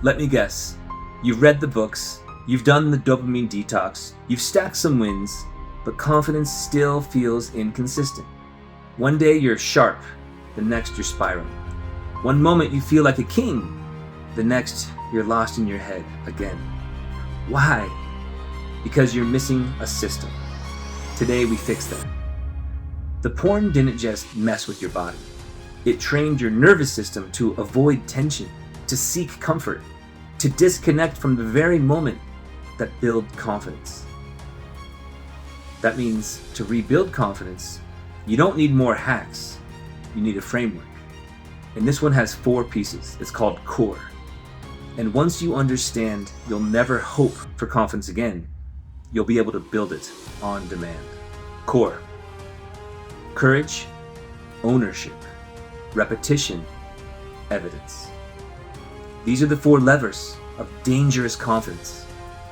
Let me guess. You've read the books, you've done the dopamine detox, you've stacked some wins, but confidence still feels inconsistent. One day you're sharp, the next you're spiraling. One moment you feel like a king, the next you're lost in your head again. Why? Because you're missing a system. Today we fix that. The porn didn't just mess with your body. It trained your nervous system to avoid tension, to seek comfort, to disconnect from the very moment that build confidence. That means to rebuild confidence, you don't need more hacks, you need a framework. And this one has 4 pieces. It's called CORE. And once you understand you'll never hope for confidence again, you'll be able to build it on demand. CORE. Courage, ownership, repetition, evidence. These are the 4 levers of dangerous confidence.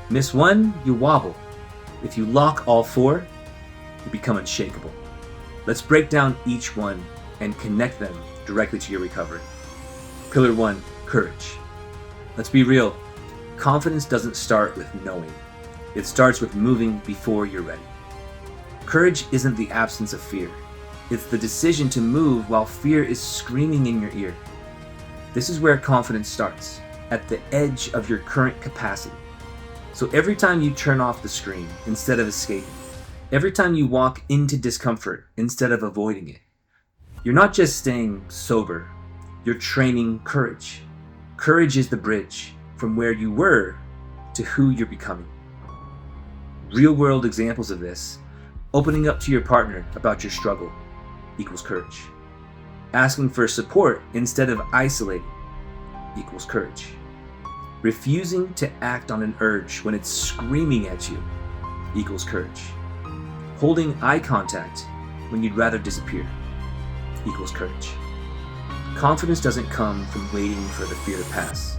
Miss one, you wobble. If you lock all 4, you become unshakable. Let's break down each one and connect them directly to your recovery. Pillar 1, courage. Let's be real. Confidence doesn't start with knowing. It starts with moving before you're ready. Courage isn't the absence of fear. It's the decision to move while fear is screaming in your ear. This is where confidence starts, at the edge of your current capacity. So every time you turn off the screen instead of escaping, every time you walk into discomfort instead of avoiding it, you're not just staying sober, you're training courage. Courage is the bridge from where you were to who you're becoming. Real-world examples of this: opening up to your partner about your struggle equals courage. Asking for support instead of isolating equals courage. Refusing to act on an urge when it's screaming at you equals courage. Holding eye contact when you'd rather disappear equals courage. Confidence doesn't come from waiting for the fear to pass.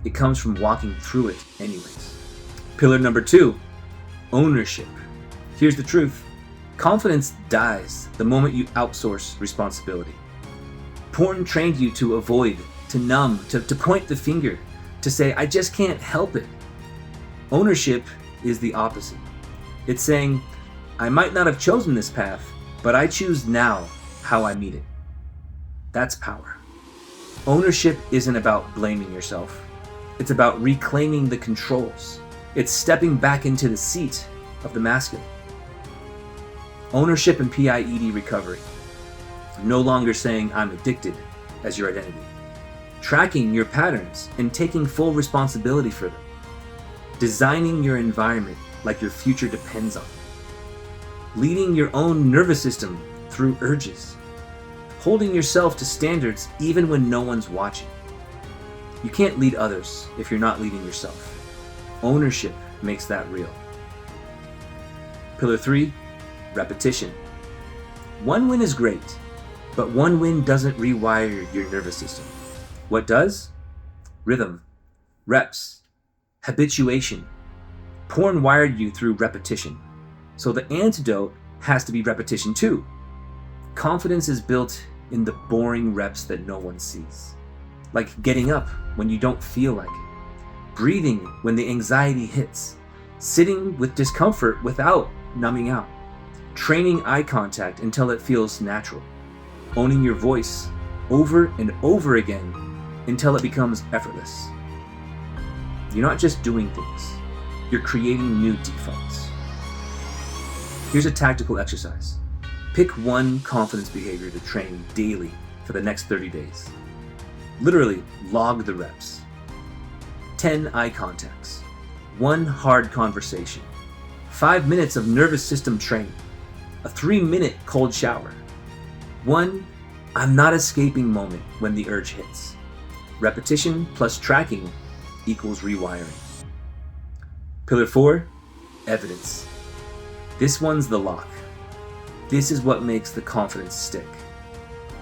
It comes from walking through it anyways. Pillar number 2, ownership. Here's the truth. Confidence dies the moment you outsource responsibility. Porn trained you to avoid, to numb, to point the finger, to say, I just can't help it. Ownership is the opposite. It's saying, I might not have chosen this path, but I choose now how I meet it. That's power. Ownership isn't about blaming yourself. It's about reclaiming the controls. It's stepping back into the seat of the masculine. Ownership and PIED recovery. No longer saying I'm addicted as your identity. Tracking your patterns and taking full responsibility for them. Designing your environment like your future depends on it. Leading your own nervous system through urges. Holding yourself to standards even when no one's watching. You can't lead others if you're not leading yourself. Ownership makes that real. Pillar 3, repetition. One win is great, but one win doesn't rewire your nervous system. What does? Rhythm, reps, habituation. Porn wired you through repetition. So the antidote has to be repetition too. Confidence is built in the boring reps that no one sees. Like getting up when you don't feel like it. Breathing when the anxiety hits. Sitting with discomfort without numbing out. Training eye contact until it feels natural. Owning your voice over and over again until it becomes effortless. You're not just doing things, you're creating new defaults. Here's a tactical exercise. Pick one confidence behavior to train daily for the next 30 days. Literally log the reps. 10 eye contacts. 1 hard conversation. 5 minutes of nervous system training. A 3-minute cold shower. 1 I'm not escaping moment when the urge hits. Repetition plus tracking equals rewiring. Pillar 4, evidence. This one's the lock. This is what makes the confidence stick.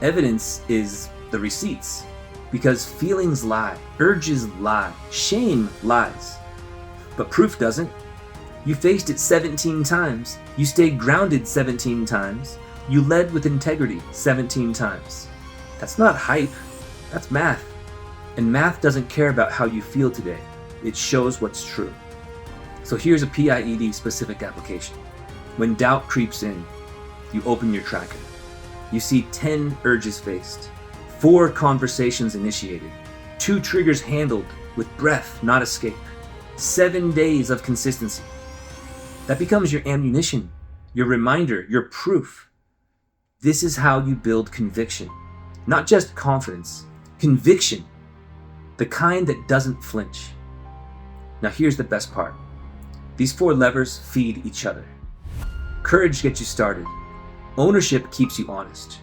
Evidence is the receipts, because feelings lie, urges lie, shame lies. But proof doesn't. You faced it 17 times. You stayed grounded 17 times. You led with integrity 17 times. That's not hype, that's math. And math doesn't care about how you feel today. It shows what's true. So here's a PIED specific application. When doubt creeps in, you open your tracker. You see 10 urges faced, 4 conversations initiated, 2 triggers handled with breath, not escape, 7 days of consistency. That becomes your ammunition, your reminder, your proof. This is how you build conviction. Not just confidence, conviction. The kind that doesn't flinch. Now here's the best part. These 4 levers feed each other. Courage gets you started. Ownership keeps you honest.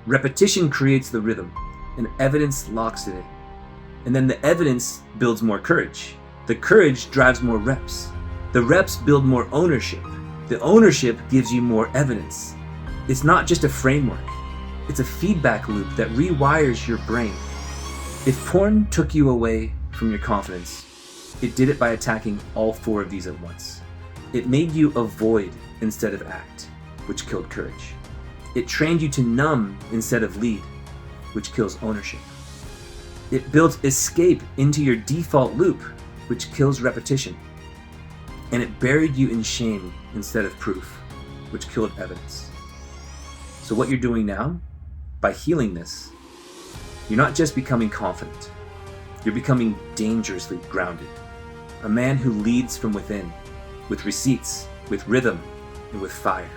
Repetition creates the rhythm, and evidence locks it in. And then the evidence builds more courage. The courage drives more reps. The reps build more ownership. The ownership gives you more evidence. It's not just a framework. It's a feedback loop that rewires your brain. If porn took you away from your confidence, it did it by attacking all 4 of these at once. It made you avoid instead of act, which killed courage. It trained you to numb instead of lead, which kills ownership. It built escape into your default loop, which kills repetition. And it buried you in shame instead of proof, which killed evidence. So what you're doing now, by healing this, you're not just becoming confident, you're becoming dangerously grounded. A man who leads from within, with receipts, with rhythm, and with fire.